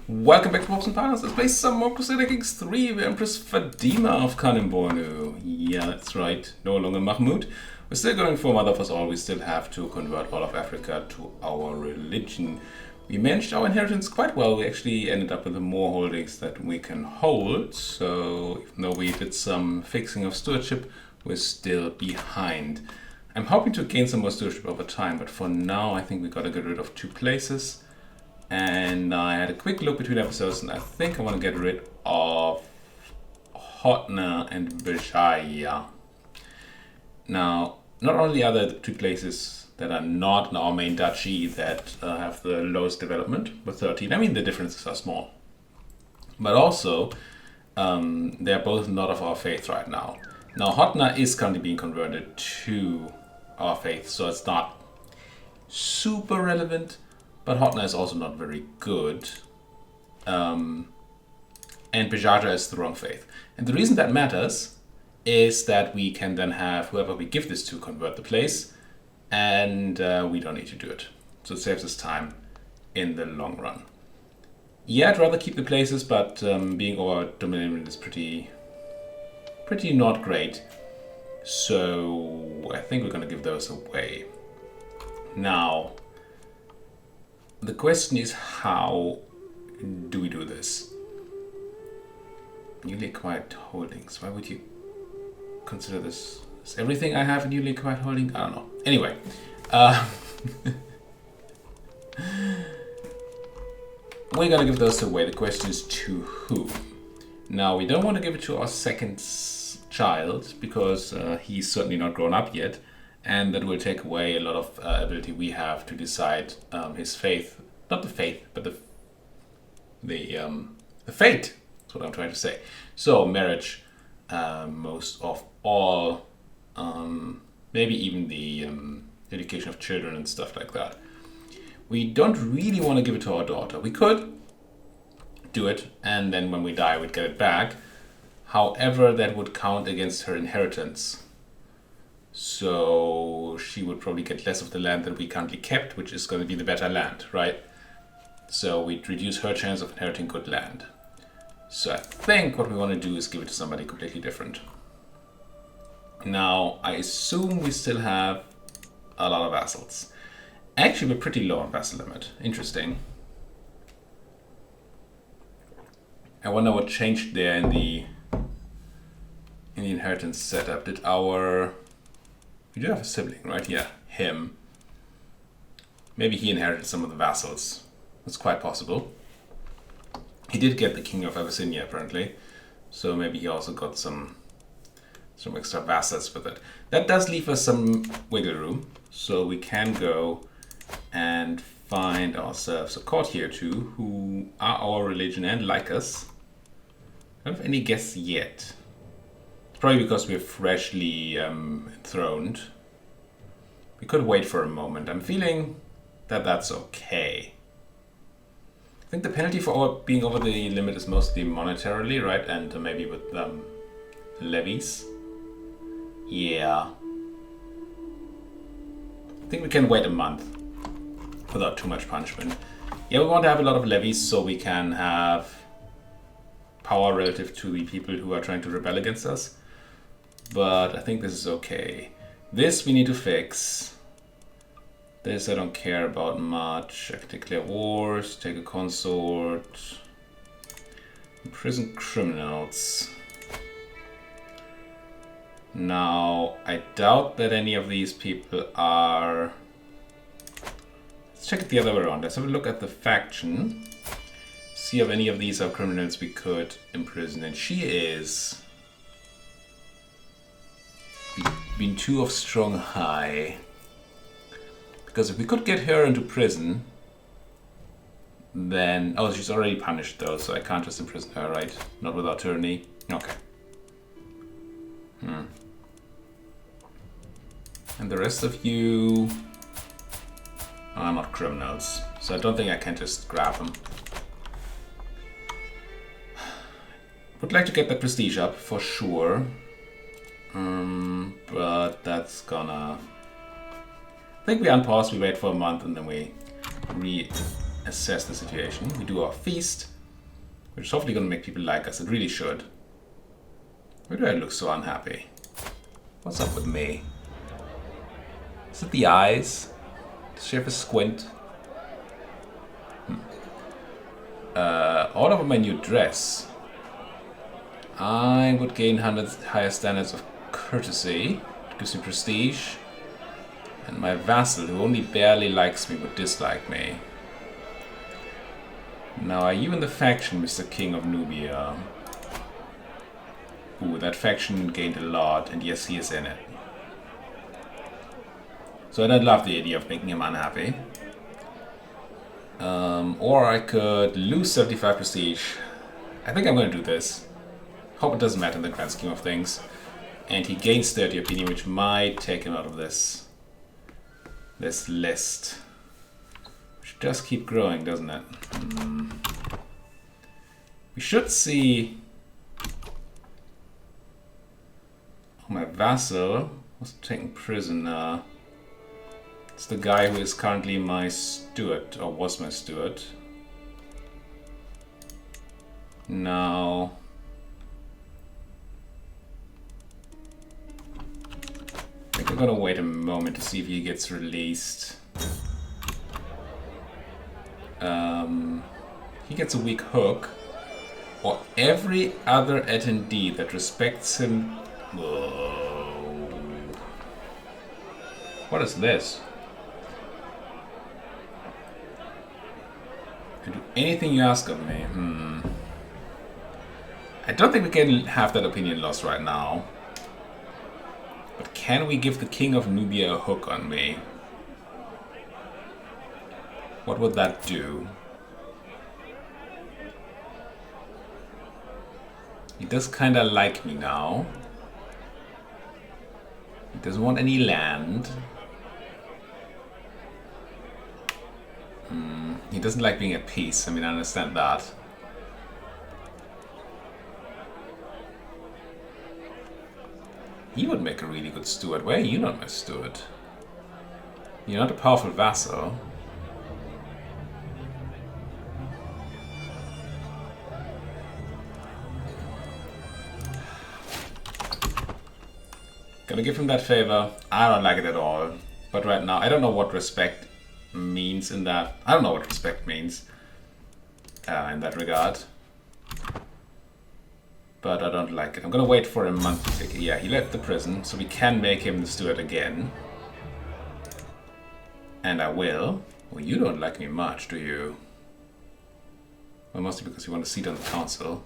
Welcome back to Pops and Partners. Let's play some more Crusader Kings III, the Empress Fatima of Kanem. Yeah, that's right. No longer Mahmud. We're still going for Mother of Us All. We still have to convert all of Africa to our religion. We managed our inheritance quite well. We actually ended up with more holdings that we can hold. So even though we did some fixing of stewardship, we're still behind. I'm hoping to gain some more stewardship over time, but for now I think we gotta get rid of 2 places. And I had a quick look between episodes, and I think I want to get rid of Hotna and Bejaya. Now, not only are there 2 places that are not in our main duchy that have the lowest development, with 13. I mean, the differences are small. But also, they're both not of our faith right now. Now, Hotna is currently being converted to our faith, so it's not super relevant. But Hotna is also not very good. And Bejaja is the wrong faith. And the reason that matters is that we can then have whoever we give this to convert the place, and we don't need to do it. So it saves us time in the long run. Yeah, I'd rather keep the places, but being over Dominion is pretty not great. So I think we're going to give those away. Now, the question is, how do we do this? Newly acquired holdings. Why would you consider this? Is everything I have a newly acquired holding? I don't know. Anyway. We're going to give those away. The question is to whom? Now, we don't want to give it to our second child because he's certainly not grown up yet. And that will take away a lot of ability we have to decide his faith. Not the faith, but the fate. That's what I'm trying to say. So marriage, most of all, maybe even the education of children and stuff like that. We don't really want to give it to our daughter. We could do it, and then when we die, we'd get it back. However, that would count against her inheritance. So she would probably get less of the land that we currently kept, which is going to be the better land, right? So we'd reduce her chance of inheriting good land. So I think what we want to do is give it to somebody completely different. Now, I assume we still have a lot of vassals. Actually, we're pretty low on vassal limit. Interesting. I wonder what changed there in the inheritance setup. Did our... We do have a sibling, right? Yeah, him. Maybe he inherited some of the vassals. That's quite possible. He did get the King of Abyssinia, apparently. So maybe he also got some extra vassals with it. That does leave us some wiggle room. So we can go and find ourselves a courtier too, who are our religion and like us. I don't have any guests yet. Probably because we're freshly enthroned. We could wait for a moment. I'm feeling that that's okay. I think the penalty for being over the limit is mostly monetarily, right? And maybe with levies. Yeah. I think we can wait a month without too much punishment. Yeah, we want to have a lot of levies so we can have power relative to the people who are trying to rebel against us. But I think this is okay. This we need to fix. This I don't care about much. I can declare wars, take a consort, imprison criminals. Now, I doubt that any of these people are... Let's check it the other way around. Let's have a look at the faction. See if any of these are criminals we could imprison. And she is... Been 2 of strong high. Because if we could get her into prison, then... Oh, she's already punished though, so I can't just imprison her, right? Not without tyranny. Okay. And the rest of you are not criminals, so I don't think I can just grab them. Would like to get the prestige up for sure. But that's gonna... I think we unpause, we wait for a month, and then we assess the situation. We do our feast, which is hopefully going to make people like us. It really should. Why do I look so unhappy? What's up with me? Is it the eyes? Does she have a squint? All over my new dress. I would gain 100 higher standards of courtesy. It gives me prestige. And my vassal, who only barely likes me, would dislike me. Now, are you in the faction, Mr. King of Nubia? Ooh, that faction gained a lot, and yes, he is in it. So I don't love the idea of making him unhappy. Or I could lose 75 prestige. I think I'm going to do this. Hope it doesn't matter in the grand scheme of things. And he gains 30 opinion, which might take him out of this list. Which does keep growing, doesn't it? We should see... Oh, my vassal was taken prisoner. It's the guy who is currently my steward, or was my steward. Now... I think I'm gonna wait a moment to see if he gets released. He gets a weak hook, or every other attendee that respects him. Whoa. What is this? I do anything you ask of me. I don't think we can have that opinion loss right now. But can we give the King of Nubia a hook on me? What would that do? He does kinda like me now. He doesn't want any land. He doesn't like being at peace. I mean, I understand that. He would make a really good steward. Why are you not my steward? You're not a powerful vassal. Gonna give him that favor. I don't like it at all. But right now, I don't know what respect means in that. I don't know what respect means in that regard. But I don't like it. I'm gonna wait for a month. Yeah, he left the prison, so we can make him the steward again. And I will. Well, you don't like me much, do you? Well, mostly because you want a seat on the council.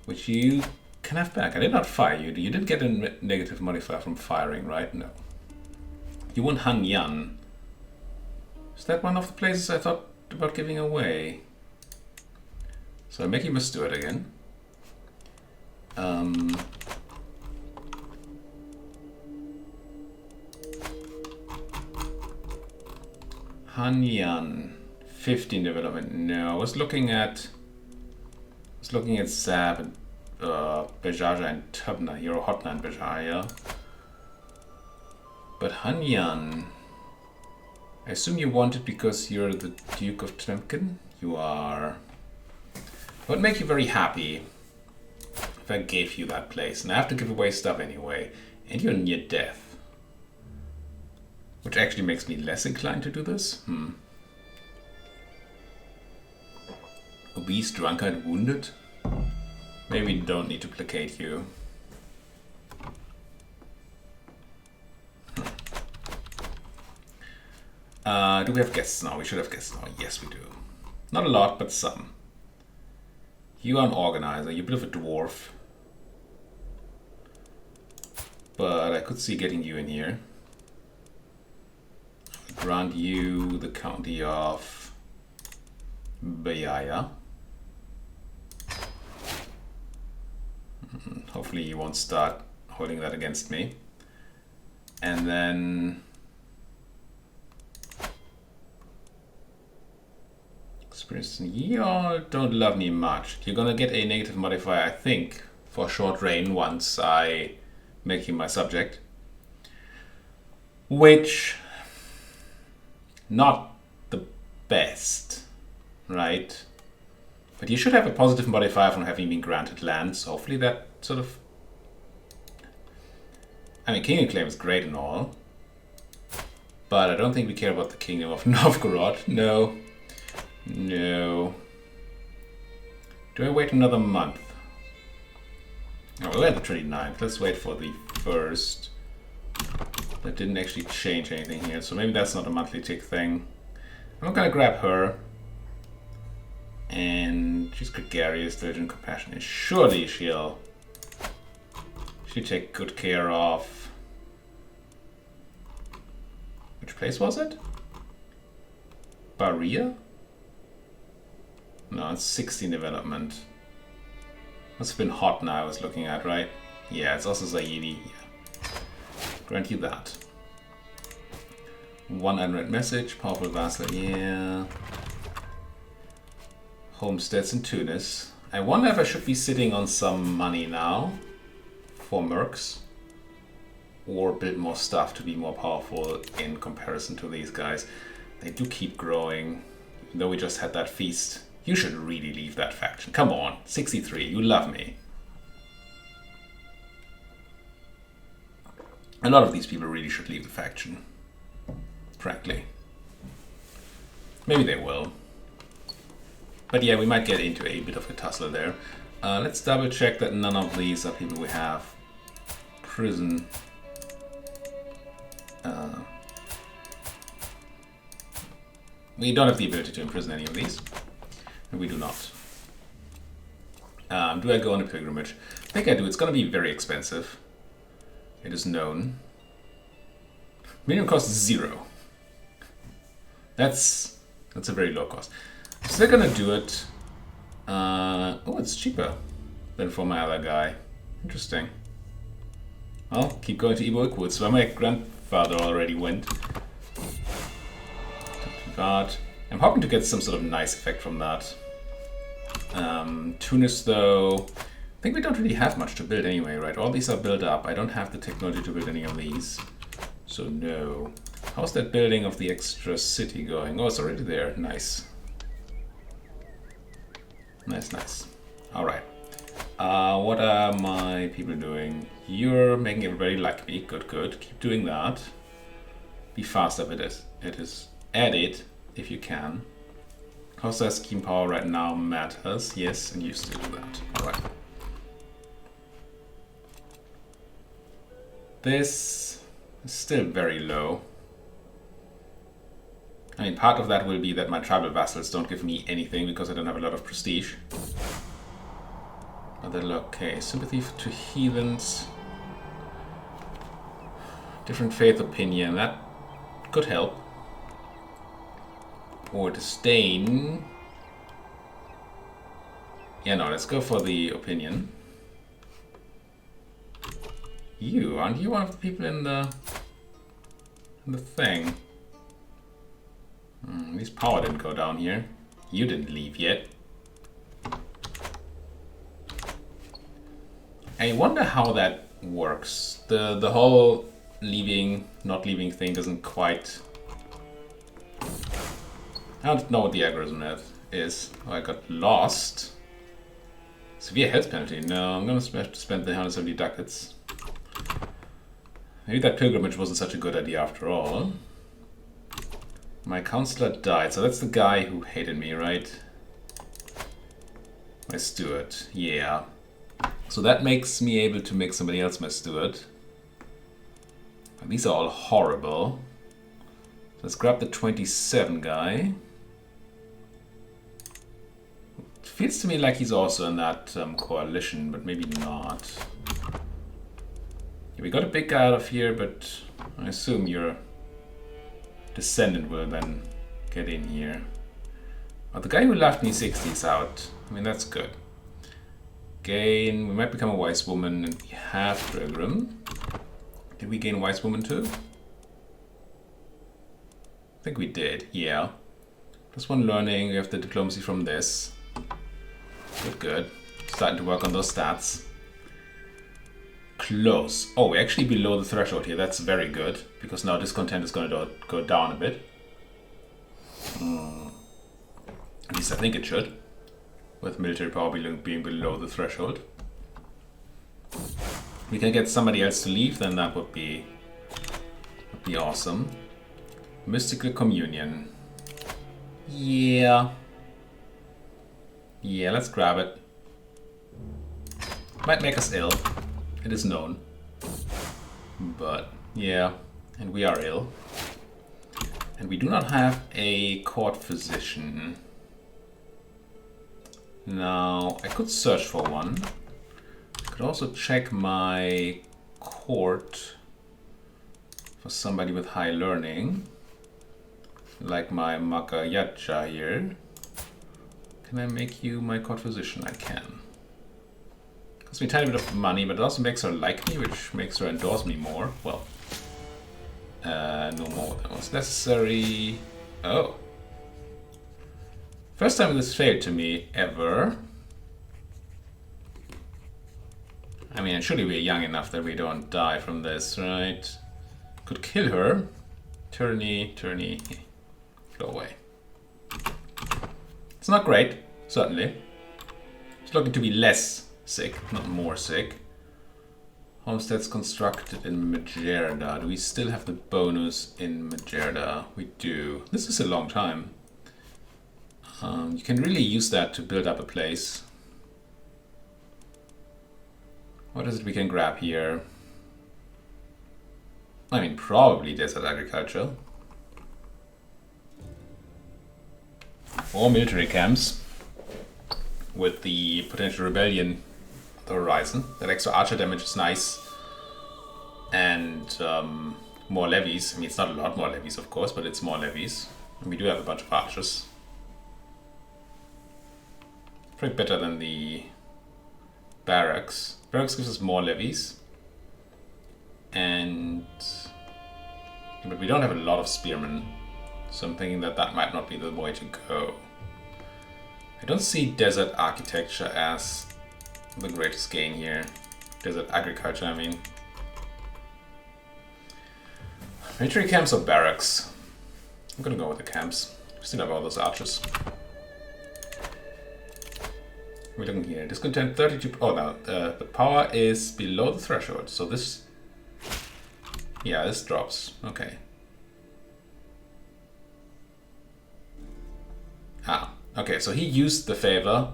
Which you can have back. I did not fire you. You did get a negative modifier from firing, right? No. You won Hanyan. Is that one of the places I thought about giving away? So I make him a steward again. Hanyan, 15 development. No, I was looking at Zab and Bejaja and Tubna, Hero Hotna and Bejaja. But Hanyan, I assume you want it because you're the Duke of Tlemcen? You are. It would make you very happy if I gave you that place, and I have to give away stuff anyway, and you're near death. Which actually makes me less inclined to do this. Obese, drunkard, wounded? Maybe we don't need to placate you. Do we have guests now? We should have guests now. Yes, we do. Not a lot, but some. You are an organizer. You're a bit of a dwarf. But I could see getting you in here. Grant you the county of Bayaya. Hopefully you won't start holding that against me. And then experience. You all don't love me much. You're gonna get a negative modifier, I think, for short reign once I make you my subject. Which, not the best, right? But you should have a positive modifier from having been granted land, so hopefully that sort of... I mean, Kingdom Claim is great and all, but I don't think we care about the Kingdom of Novgorod. No. No. Do I wait another month? No, we're at the 29th. Let's wait for the 1st. That didn't actually change anything here, so maybe that's not a monthly tick thing. I'm gonna grab her. And she's gregarious, diligent, compassionate. Surely she'll take good care of... Which place was it? Baria? No, it's 16 development. Must have been hot now I was looking at, right? Yeah, it's also Zaidi. Yeah. Grant you that. One unread message, powerful vassal, yeah. Homesteads in Tunis. I wonder if I should be sitting on some money now for mercs, or build more stuff to be more powerful in comparison to these guys. They do keep growing, even though we just had that feast. You should really leave that faction. Come on, 63, you love me. A lot of these people really should leave the faction, frankly. Maybe they will. But yeah, we might get into a bit of a tussle there. Let's double check that none of these are people we have. Prison. We don't have the ability to imprison any of these. We do not. Do I go on a pilgrimage? I think I do. It's going to be very expensive. It is known. Minimum cost is 0. That's a very low cost. So they're gonna do it. Oh, it's cheaper than for my other guy. Interesting. Well, keep going to Evoic Woods, where my grandfather already went. But I'm hoping to get some sort of nice effect from that. Tunis, though, I think we don't really have much to build anyway, right? All these are built up. I don't have the technology to build any of these, so no. How's that building of the extra city going? Oh, it's already there. Nice. Nice, nice. Alright. What are my people doing? You're making everybody like me. Good, good. Keep doing that. Be faster with it. It is. Add it if you can. How's that scheme power right now matters? Yes, and you still do that. Alright. This is still very low. I mean, part of that will be that my tribal vassals don't give me anything because I don't have a lot of prestige. But then, okay, sympathy to heathens. Different faith opinion, that could help. Or disdain. Yeah, no, let's go for the opinion. You, aren't you one of the people in the thing? At least power didn't go down here. You didn't leave yet. I wonder how that works. The whole leaving, not leaving thing doesn't quite... I don't know what the algorithm is. Oh, I got lost. Severe health penalty. No, I'm gonna spend the 170 ducats. Maybe that pilgrimage wasn't such a good idea after all. My counselor died, so that's the guy who hated me, right? My steward, yeah. So that makes me able to make somebody else my steward. These are all horrible. Let's grab the 27 guy. It feels to me like he's also in that coalition, but maybe not. Yeah, we got a big guy out of here, but I assume your descendant will then get in here. Oh, the guy who left me 60 is out. I mean, that's good. Gain, we might become a wise woman, and we have Pilgrim. Did we gain wise woman too? I think we did, yeah. Plus 1 learning, we have the diplomacy from this. Good, good. Starting to work on those stats. Close. Oh, we're actually below the threshold here. That's very good, because now discontent is going to go down a bit. At least I think it should. With military power being below the threshold. If we can get somebody else to leave, then that would be awesome. Mystical Communion. Yeah. Yeah, let's grab it. Might make us ill. It is known. But, yeah. And we are ill. And we do not have a court physician. Now, I could search for one. I could also check my court for somebody with high learning. Like my Makayacha here. Can I make you my court physician? I can. Costs me a tiny bit of money, but it also makes her like me, which makes her endorse me more. Well, no more than was necessary. Oh. First time this failed to me ever. I mean, surely we're young enough that we don't die from this, right? Could kill her. Tyranny, go away. It's not great, certainly. It's looking to be less sick, not more sick. Homesteads constructed in Majerda. Do we still have the bonus in Majerda? We do. This is a long time. You can really use that to build up a place. What is it we can grab here? I mean, probably desert agriculture. Or military camps. With the potential rebellion on the horizon. That extra archer damage is nice. And more levies. I mean, it's not a lot more levies, of course, but it's more levies. And we do have a bunch of archers. Pretty better than the barracks. Barracks gives us more levies. And... but we don't have a lot of spearmen. So I'm thinking that that might not be the way to go. I don't see desert architecture as the greatest gain here. Desert agriculture, I mean. Military camps or barracks? I'm gonna go with the camps. We still have all those archers. We're looking here. Discontent 32. Oh, no. The power is below the threshold. So this. Yeah, this drops. Okay. Ah, okay. So he used the favor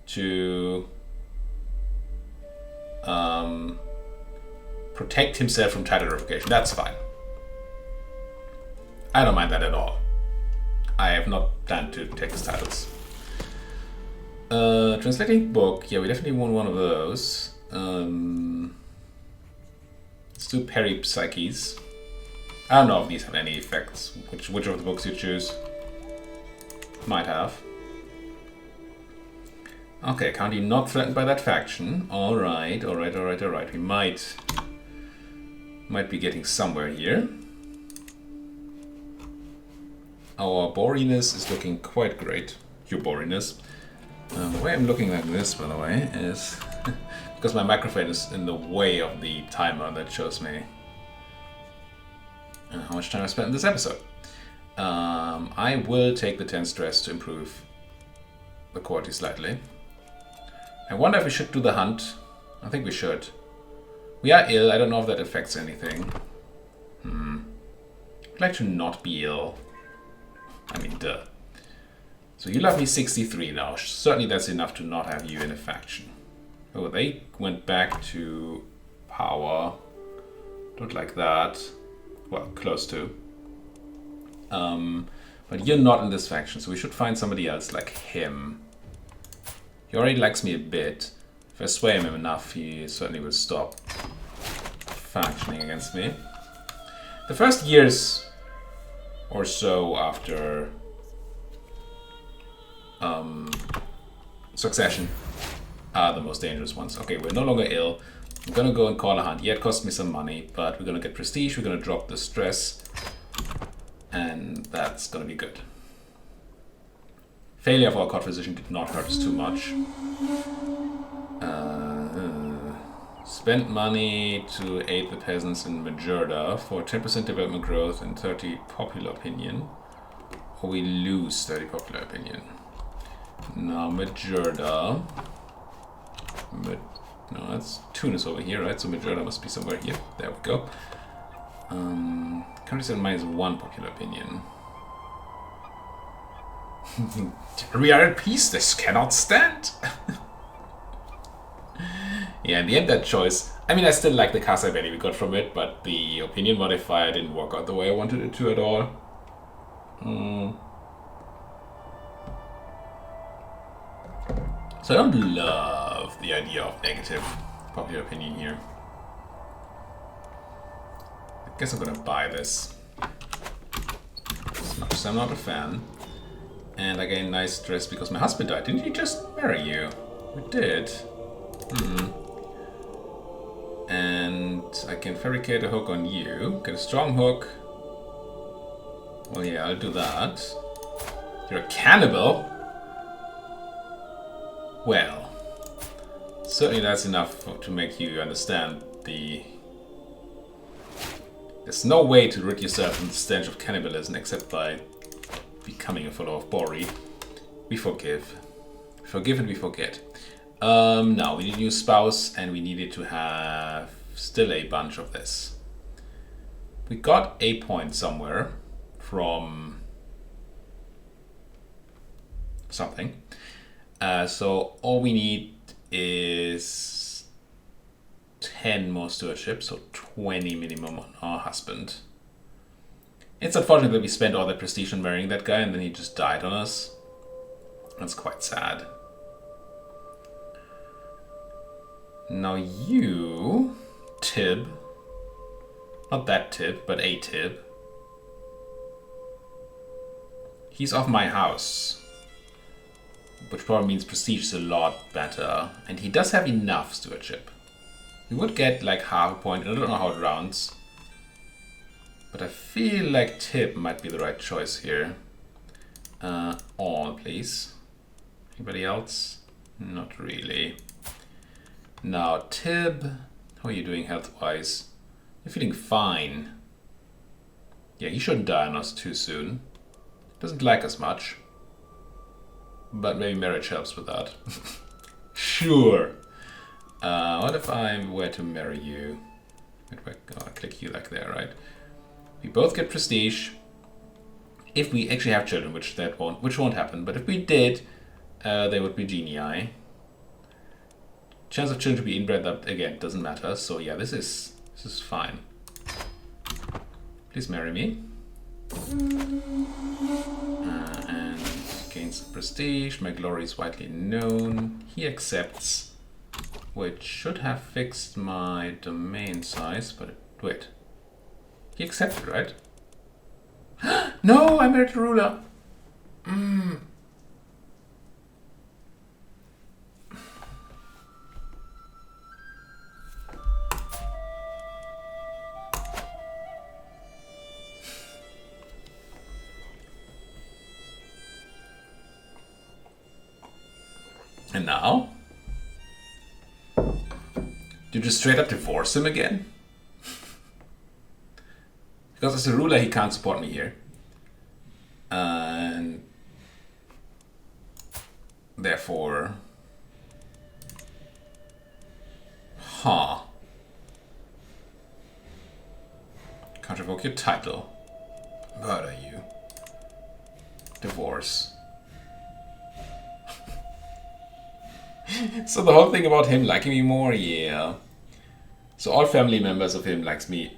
to protect himself from title revocation. That's fine. I don't mind that at all. I have not planned to take his titles. Translating book. Yeah, we definitely want one of those. Let's do Peripsyches. I don't know if these have any effects. Which of the books you choose? Might have. Okay, county not threatened by that faction. Alright. We might be getting somewhere here. Our boriness is looking quite great. Your boriness. The way I'm looking like this, by the way, is because my microphone is in the way of the timer that shows me how much time I spent in this episode. I will take the 10 stress to improve the quality slightly. I wonder if we should do the hunt. I think we should. We are ill. I don't know if that affects anything. I'd like to not be ill. I mean, duh. So you love me 63 now. Certainly that's enough to not have you in a faction. Oh, they went back to power. Don't like that. Well, close to. But you're not in this faction, so we should find somebody else like him. He already likes me a bit. If I sway him enough, he certainly will stop factioning against me. The first years or so after succession are the most dangerous ones. Okay, we're no longer ill. I'm gonna go and call a hunt. Yeah, it cost me some money, but we're gonna get prestige, we're gonna drop the stress, and that's gonna be good. Failure of our court physician did not hurt us too much. Spend money to aid the peasants in Majerda for 10% development growth and 30 popular opinion. Or we lose 30 popular opinion. Now Majorda. No, that's Tunis over here, right? So Majorda must be somewhere here. There we go. Countryside -1 popular opinion. We are at peace. This cannot stand. Yeah, in the end, that choice. I mean, I still like the Kasai value we got from it, but the opinion modifier didn't work out the way I wanted it to at all. So I don't love the idea of negative popular opinion here. I guess I'm gonna buy this. As much as I'm not a fan. And I gain nice stress because my husband died. Didn't he just marry you? We did. And I can fabricate a hook on you. Get a strong hook. Well, yeah, I'll do that. You're a cannibal? Well, certainly that's enough to make you understand the... There's no way to rid yourself from the stench of cannibalism except by becoming a follower of Bori. We forgive. We forgive and we forget. Now, we need a new spouse and we needed to have still a bunch of this. We got a point somewhere from something. So all we need is 10 more stewardship, so 20 minimum on our husband. It's unfortunate that we spent all that prestige on marrying that guy and then he just died on us. That's quite sad. Now you, Tib, not that Tib, but a Tib. He's off my house. Which probably means prestige is a lot better. And he does have enough stewardship. We would get like half a point. I don't know how it rounds. But I feel like Tib might be the right choice here. All, please. Anybody else? Not really. Now, Tib, how are you doing health-wise? You're feeling fine. Yeah, he shouldn't die on us too soon. Doesn't like us much. But maybe marriage helps with that. Sure. What if I were to marry you? I'll click you like there, right? We both get prestige. If we actually have children, which won't happen, but if we did, they would be genii. Chance of children to be inbred, that again doesn't matter. So yeah, this is fine. Please marry me. And gains prestige. My glory is widely known. He accepts, which should have fixed my domain size, but wait. He accepted, right? No, I married a ruler. And now? You just straight up divorce him again? Because as a ruler, he can't support me here. And therefore... Can't revoke your title. Murder you. Divorce. So the whole thing about him liking me more, yeah. So all family members of him like me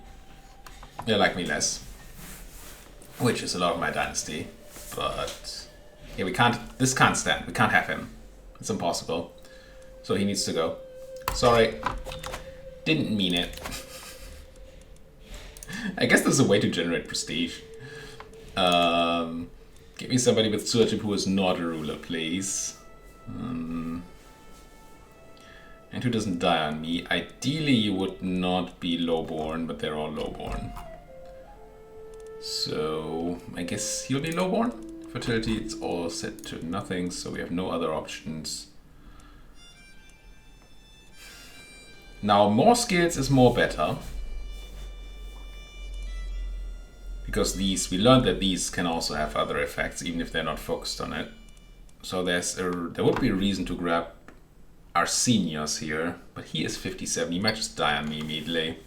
less. Which is a lot of my dynasty. But yeah, this can't stand. We can't have him. It's impossible. So he needs to go. Sorry. Didn't mean it. I guess there's a way to generate prestige. Give me somebody with stewardship who is not a ruler, please. And who doesn't die on me. Ideally, you would not be lowborn, but they're all lowborn. So, I guess he'll be lowborn. Fertility, it's all set to nothing, so we have no other options. Now, more skills is more better. Because we learned that these can also have other effects, even if they're not focused on it. So there would be a reason to grab Arsenios here, but he is 57. He might just die on me immediately.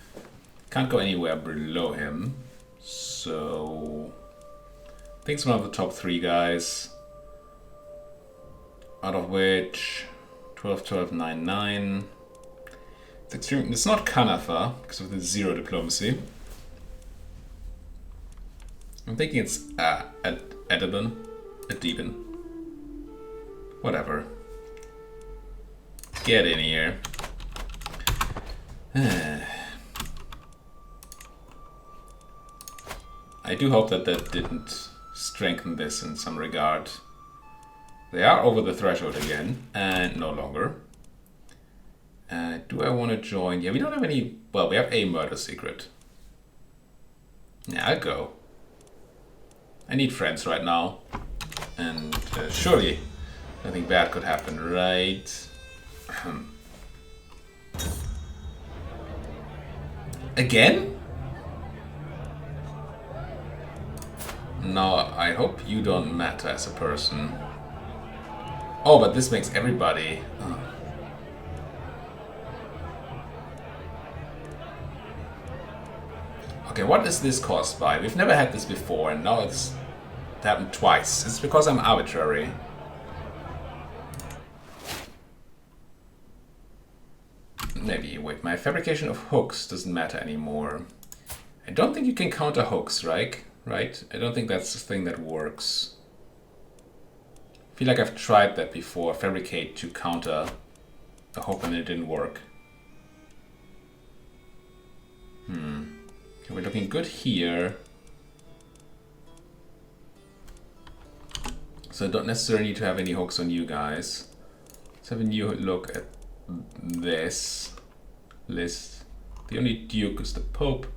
Can't go anywhere below him. So I think it's one of the top 3 guys. Out of which 12, 12, 9, 9. It's not Kanafa because of the 0 diplomacy. I'm thinking it's Edeben. Whatever. Get in here. I do hope that didn't strengthen this in some regard. They are over the threshold again, and no longer. Do I want to join? Yeah, we don't have any... Well, we have a murder secret. Yeah, I'll go. I need friends right now. And surely nothing bad could happen, right? Again? No, I hope you don't matter as a person. Oh, but this makes everybody... Okay, what is this caused by? We've never had this before, and now it's happened twice. It's because I'm arbitrary. Maybe, wait, my fabrication of hooks doesn't matter anymore. I don't think you can counter hooks, right? Right? I don't think that's the thing that works. I feel like I've tried that before, fabricate to counter a hook, and it didn't work. Okay, we're looking good here. So I don't necessarily need to have any hooks on you guys. Let's have a new look at this list. The only Duke is the Pope.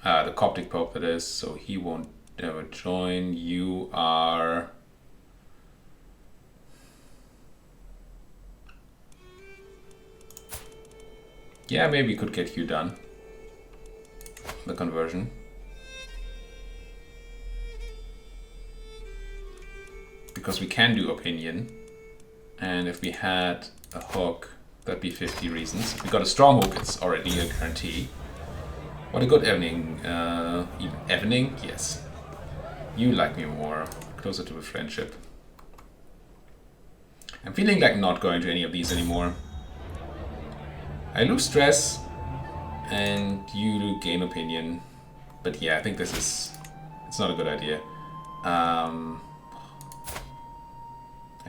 The Coptic Pope, that is, so he won't ever join. You are... Yeah, maybe we could get you done. The conversion. Because we can do opinion. And if we had a hook, that'd be 50 reasons. If we got a strong hook, it's already a guarantee. What a good evening. Evening? Yes. You like me more. Closer to a friendship. I'm feeling like not going to any of these anymore. I lose stress, and you gain opinion. But yeah, I think this is... It's not a good idea. I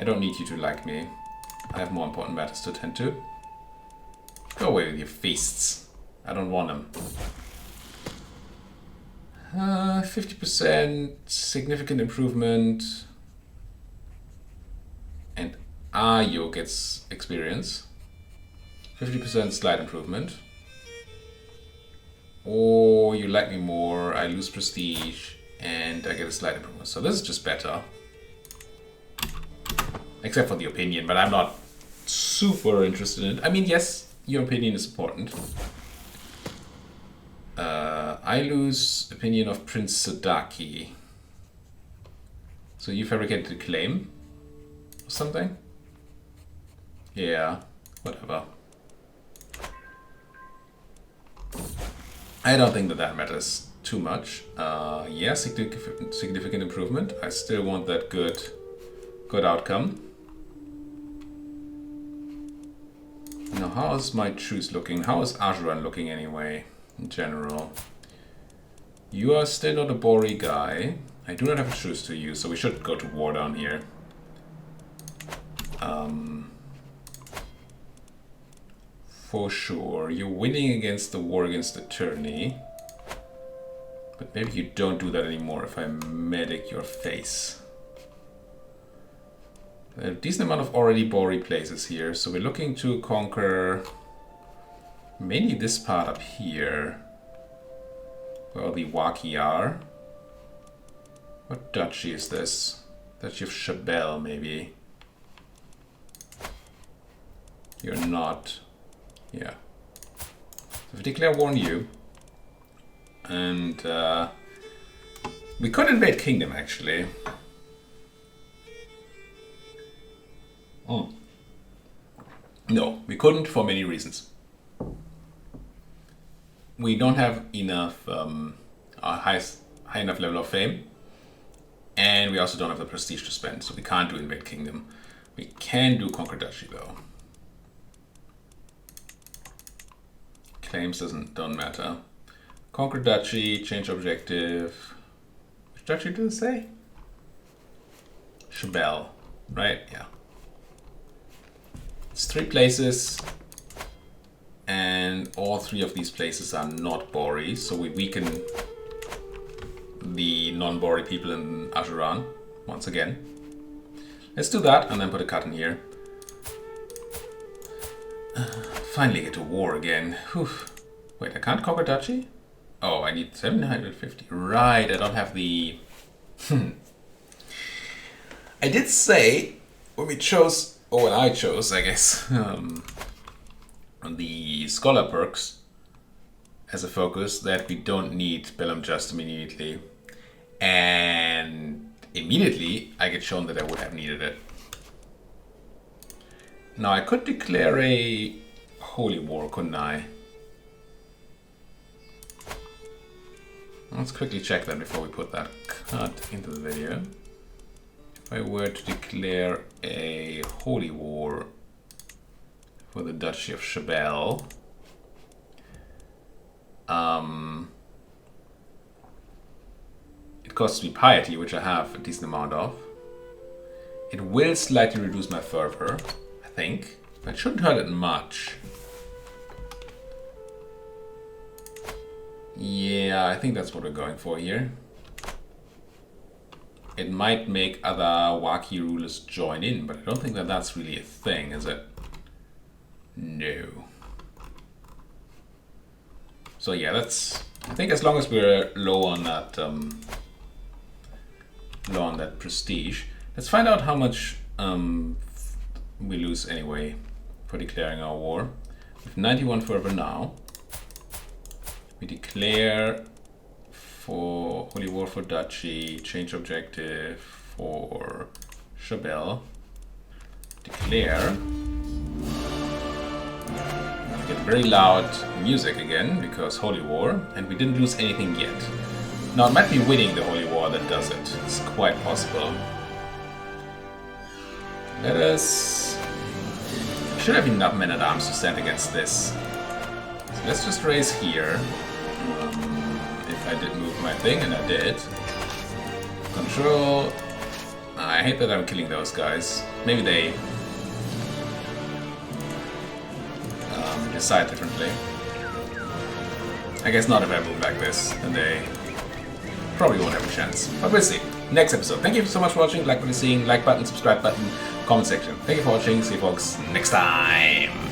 don't need you to like me. I have more important matters to attend to. Go away with your feasts. I don't want them. 50% significant improvement. And Ayo gets experience. 50% slight improvement. Or you like me more, I lose prestige, and I get a slight improvement. So this is just better. Except for the opinion, but I'm not super interested in it. I mean, yes, your opinion is important. I lose opinion of Prince Sadaki. So you fabricated a claim? Or something? Yeah, whatever. I don't think that matters too much. Yeah, significant improvement. I still want that good outcome. Now, how is my truce looking? How is Ajuran looking anyway, in general? You are still not a Bori guy. I do not have a truce to you, so we should go to war down here. For sure. You're winning against the war against the tyranny. But maybe you don't do that anymore if I medic your face. A decent amount of already Bori places here, so we're looking to conquer mainly this part up here, where all the Waki are. What duchy is this? Duchy of Chabelle, maybe. You're not. Yeah. So if we declare war on you, and we could invade Kingdom actually. No, we couldn't for many reasons. We don't have enough high enough level of fame, and we also don't have the prestige to spend, so we can't do Invade Kingdom. We can do Conquer Duchy though. Claims don't matter. Conquer Duchy, change objective. Which duchy did it say? Chabelle, right? Yeah. It's 3 places, and all 3 of these places are not Bori, so we weaken the non-Bori people in Ajuran once again. Let's do that and then put a cut in here. Finally get to war again. Whew. Wait, I can't conquer Duchy? Oh, I need 750. Right, I don't have the... I did say when we chose, or when I chose, I guess, the Scholar perks as a focus, that we don't need Bellum Just immediately. And immediately I get shown that I would have needed it. Now I could declare a holy war, couldn't I? Let's quickly check that before we put that cut into the video. If I were to declare a holy war for the Duchy of Chabelle, it costs me piety, which I have a decent amount of. It will slightly reduce my fervor, I think, but it shouldn't hurt it much. Yeah, I think that's what we're going for here. It might make other Waki rulers join in, but I don't think that that's really a thing, is it? No. So yeah, that's... I think as long as we're low on that prestige. Let's find out how much we lose anyway for declaring our war. We have 91 fervor now. We declare for Holy War for Duchy, change objective for Chabelle. Declare. We get very loud music again because Holy War, and we didn't lose anything yet. Now it might be winning the Holy War that does it. It's quite possible. Let us... I should have enough men at arms to stand against this. So let's just raise here. If I did move my thing, and I did. Control. I hate that I'm killing those guys. Maybe they decide differently. I guess not if I move like this, then they probably won't have a chance. But we'll see. Next episode. Thank you so much for watching. Like what you're seeing. Like button, subscribe button, comment section. Thank you for watching. See you folks next time.